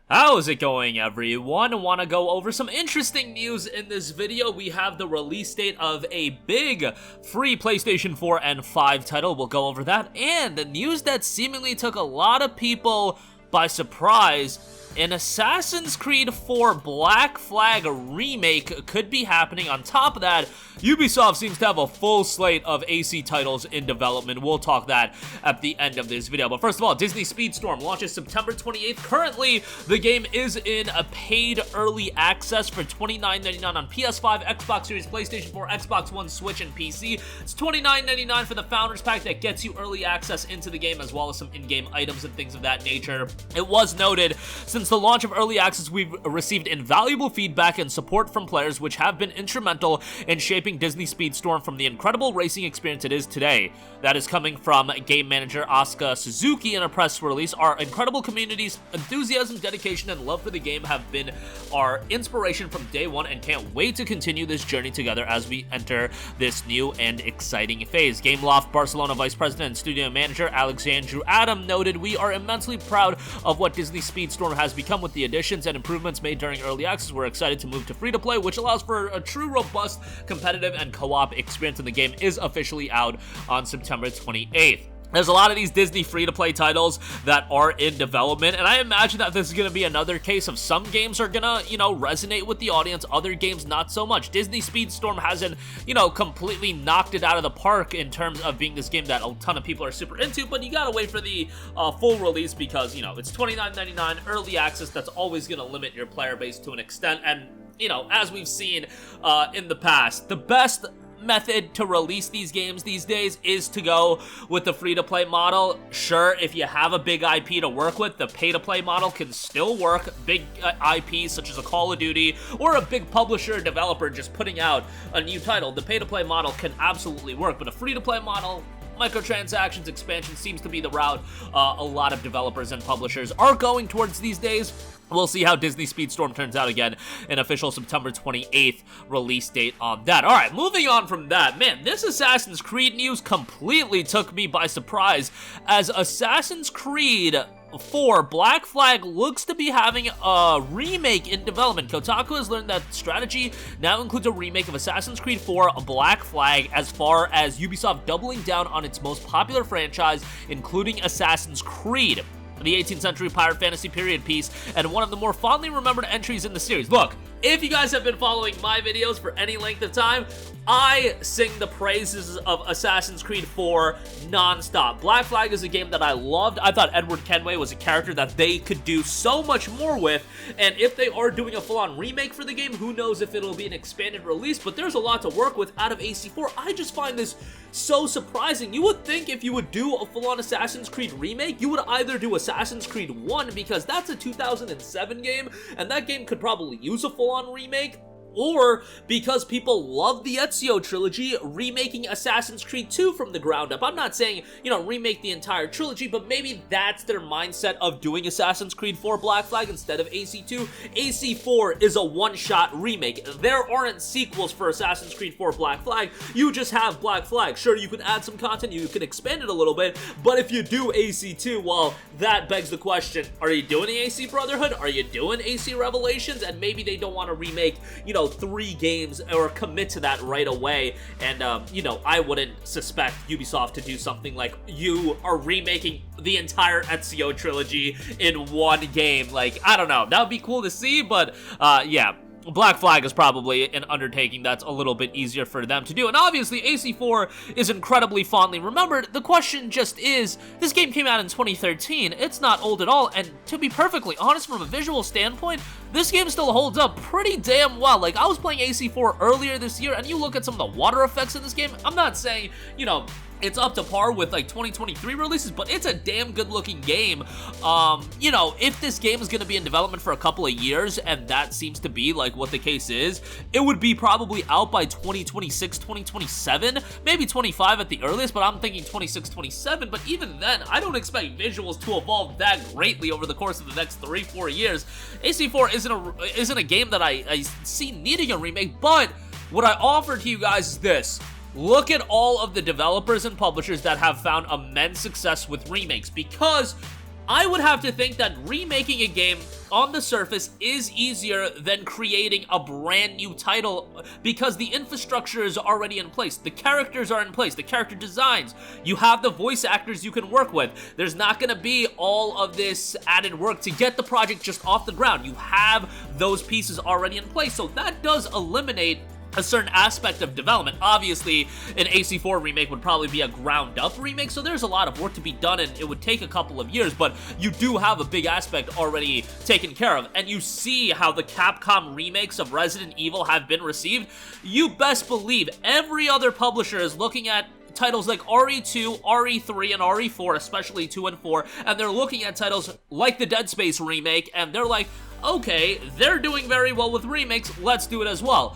How is it going, everyone? I want to go over some interesting news in this video. We have the release date of a big free PlayStation 4 and 5 title. We'll go over that. And the news that seemingly took a lot of people by surprise. An Assassin's Creed 4 Black Flag remake could be happening. On top of that, Ubisoft seems to have a full slate of AC titles in development. We'll talk that at the end of this video. But first of all, Disney Speedstorm launches September 28th. Currently, the game is in a paid early access for $29.99 on PS5, Xbox Series, PlayStation 4, Xbox One, Switch, and PC. It's $29.99 for the Founders Pack that gets you early access into the game, as well as some in-game items and things of that nature. It was noted, since the launch of early access, we've received invaluable feedback and support from players, which have been instrumental in shaping Disney Speedstorm from the incredible racing experience it is today. That is coming from game manager Asuka Suzuki in a press release. Our incredible community's enthusiasm, dedication, and love for the game have been our inspiration from day one, and can't wait to continue this journey together as we enter this new and exciting phase. Gameloft Barcelona Vice President and Studio Manager Alexandru Adam noted, "We are immensely proud of what Disney Speedstorm has become with the additions and improvements made during early access. We're excited to move to free-to-play, which allows for a true, robust, competitive, and co-op experience, and the game is officially out on September 28th. There's a lot of these Disney free-to-play titles that are in development, and I imagine that this is going to be another case of some games are gonna, resonate with the audience, other games not so much. Disney Speedstorm hasn't, completely knocked it out of the park in terms of being this game that a ton of people are super into, but you gotta wait for the full release because, it's $29.99 early access. That's always gonna limit your player base to an extent, and, as we've seen in the past, the best method to release these games these days is to go with the free-to-play model. Sure, if you have a big IP to work with, the pay-to-play model can still work. Big IPs such as a Call of Duty or a big publisher or developer just putting out a new title, the pay-to-play model can absolutely work, but a free-to-play model, microtransactions, expansion seems to be the route a lot of developers and publishers are going towards these days. We'll see how Disney Speedstorm turns out. Again, an official September 28th release date on that. Alright, moving on from that. Man, this Assassin's Creed news completely took me by surprise, as Assassin's Creed 4 Black Flag looks to be having a remake in development. Kotaku has learned that strategy now includes a remake of Assassin's Creed 4 Black Flag, as far as Ubisoft doubling down on its most popular franchise, including Assassin's Creed, the 18th century pirate fantasy period piece, and one of the more fondly remembered entries in the series. Look, if you guys have been following my videos for any length of time, I sing the praises of Assassin's Creed 4 non-stop. Black Flag is a game that I loved. I thought Edward Kenway was a character that they could do so much more with, and if they are doing a full-on remake for the game, who knows if it'll be an expanded release, but there's a lot to work with out of AC4. I just find this so surprising. You would think if you would do a full-on Assassin's Creed remake, you would either do Assassin's Creed 1, because that's a 2007 game, and that game could probably use a full-on remake, or because people love the Ezio trilogy, remaking Assassin's Creed 2 from the ground up. I'm not saying, remake the entire trilogy, but maybe that's their mindset of doing Assassin's Creed 4 Black Flag instead of AC2. AC4 is a one-shot remake. There aren't sequels for Assassin's Creed 4 Black Flag. You just have Black Flag. Sure, you can add some content, you can expand it a little bit, but if you do AC2, well, that begs the question, are you doing the AC Brotherhood? Are you doing AC Revelations? And maybe they don't want to remake, 3 games or commit to that right away, and I wouldn't suspect Ubisoft to do something like, you are remaking the entire Ezio trilogy in one game. Like, I don't know, that would be cool to see, but yeah, Black Flag is probably an undertaking that's a little bit easier for them to do. And obviously, AC4 is incredibly fondly remembered. The question just is, this game came out in 2013. It's not old at all, and to be perfectly honest, from a visual standpoint, this game still holds up pretty damn well. Like, I was playing AC4 earlier this year, and you look at some of the water effects in this game, I'm not saying, it's up to par with like 2023 releases, but it's a damn good looking game. If this game is going to be in development for a couple of years, and that seems to be like what the case is, it would be probably out by 2026, 2027, maybe 25 at the earliest, but I'm thinking 26, 27, but even then, I don't expect visuals to evolve that greatly over the course of the next 3-4 years. AC4 isn't a game that I see needing a remake, but what I offer to you guys is this. Look at all of the developers and publishers that have found immense success with remakes, because I would have to think that remaking a game on the surface is easier than creating a brand new title because the infrastructure is already in place. The characters are in place, the character designs. You have the voice actors you can work with. There's not going to be all of this added work to get the project just off the ground. You have those pieces already in place, so that does eliminate a certain aspect of development. Obviously, an AC4 remake would probably be a ground-up remake, so there's a lot of work to be done, and it would take a couple of years, but you do have a big aspect already taken care of, and you see how the Capcom remakes of Resident Evil have been received. You best believe every other publisher is looking at titles like RE2, RE3, and RE4, especially 2 and 4, and they're looking at titles like the Dead Space remake, and they're like, okay, they're doing very well with remakes, let's do it as well.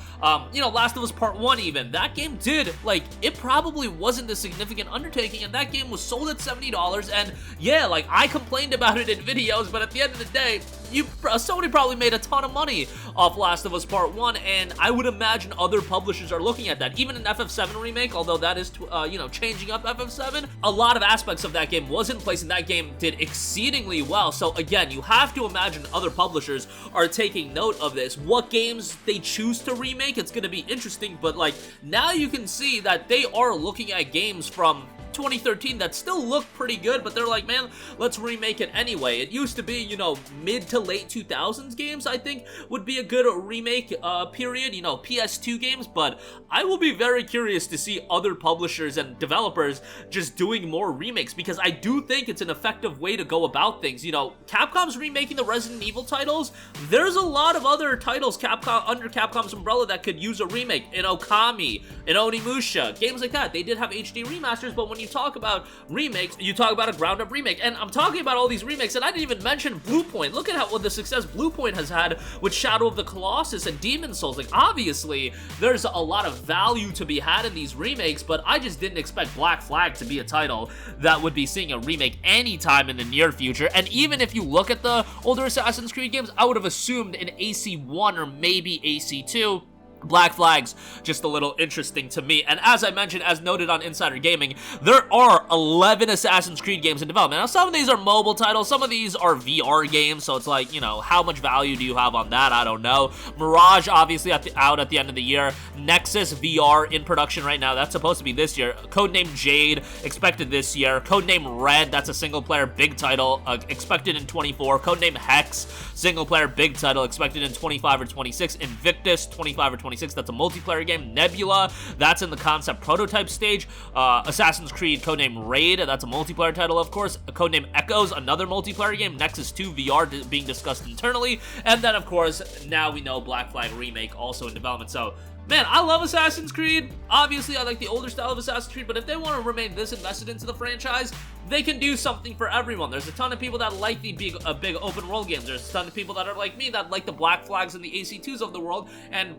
You know, Last of Us Part 1 even, that game did, like, it probably wasn't a significant undertaking, and that game was sold at $70, and yeah, like, I complained about it in videos, but at the end of the day, Sony probably made a ton of money off Last of Us Part 1, and I would imagine other publishers are looking at that. Even an FF7 remake, although that is, you know, changing up FF7, a lot of aspects of that game was in place, and that game did exceedingly well. So again, you have to imagine other publishers are taking note of this. What games they choose to remake, it's going to be interesting, but like, now you can see that they are looking at games from 2013 that still look pretty good, but they're like, man, let's remake it anyway. It used to be, you know, mid to late 2000s games, I think, would be a good remake period, you know, PS2 games, but I will be very curious to see other publishers and developers just doing more remakes, because I do think it's an effective way to go about things. You know, Capcom's remaking the Resident Evil titles. There's a lot of other titles under Capcom's umbrella that could use a remake. In Okami, in Onimusha, games like that, they did have HD remasters, but when you talk about remakes, you talk about a ground-up remake, and I'm talking about all these remakes, and I didn't even mention Bluepoint. Look at what the success Bluepoint has had with Shadow of the Colossus and Demon's Souls. Like, obviously, there's a lot of value to be had in these remakes, but I just didn't expect Black Flag to be a title that would be seeing a remake anytime in the near future. And even if you look at the older Assassin's Creed games, I would have assumed an AC1 or maybe AC2. Black Flag's just a little interesting to me, and as I mentioned, as noted on Insider Gaming, there are 11 Assassin's Creed games in development. Now, some of these are mobile titles, some of these are VR games, so it's like, you know, how much value do you have on that? I don't know. Mirage, obviously, out at the end of the year. Nexus VR in production right now. That's supposed to be this year. Codename Jade, expected this year. Codename Red, that's a single-player big title, expected in 24. Codename Hex, single-player big title, expected in 25 or 26. Invictus, 25 or 26. That's a multiplayer game. Nebula, that's in the concept prototype stage. Assassin's Creed Codename Raid, that's a multiplayer title, of course. Codename Echoes, another multiplayer game. Nexus 2 VR being discussed internally. And then, of course, now we know Black Flag Remake also in development. So, man, I love Assassin's Creed. Obviously, I like the older style of Assassin's Creed, but if they want to remain this invested into the franchise, they can do something for everyone. There's a ton of people that like the big open world games. There's a ton of people that are like me that like the Black Flags and the AC2s of the world, and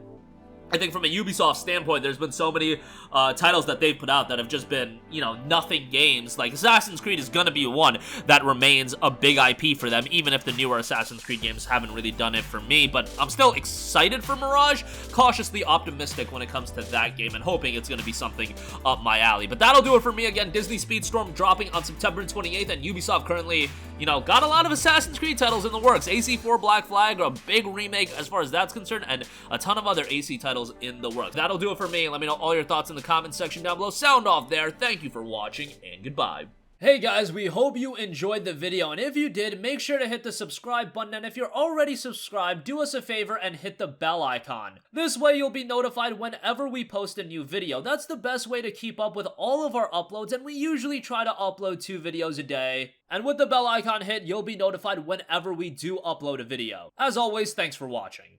I think from a Ubisoft standpoint, there's been so many titles that they've put out that have just been, you know, nothing games. Like, Assassin's Creed is gonna be one that remains a big IP for them, even if the newer Assassin's Creed games haven't really done it for me. But I'm still excited for Mirage, cautiously optimistic when it comes to that game, and hoping it's gonna be something up my alley. But that'll do it for me. Again, Disney Speedstorm dropping on September 28th, and Ubisoft currently, you know, got a lot of Assassin's Creed titles in the works. AC4 Black Flag, a big remake as far as that's concerned, and a ton of other AC titles in the works. That'll do it for me. Let me know all your thoughts in the comment section down below. Sound off there. Thank you for watching, and goodbye. Hey guys, we hope you enjoyed the video, and if you did, make sure to hit the subscribe button, and if you're already subscribed, do us a favor and hit the bell icon. This way you'll be notified whenever we post a new video. That's the best way to keep up with all of our uploads, and we usually try to upload 2 videos a day. And with the bell icon hit, you'll be notified whenever we do upload a video. As always, thanks for watching.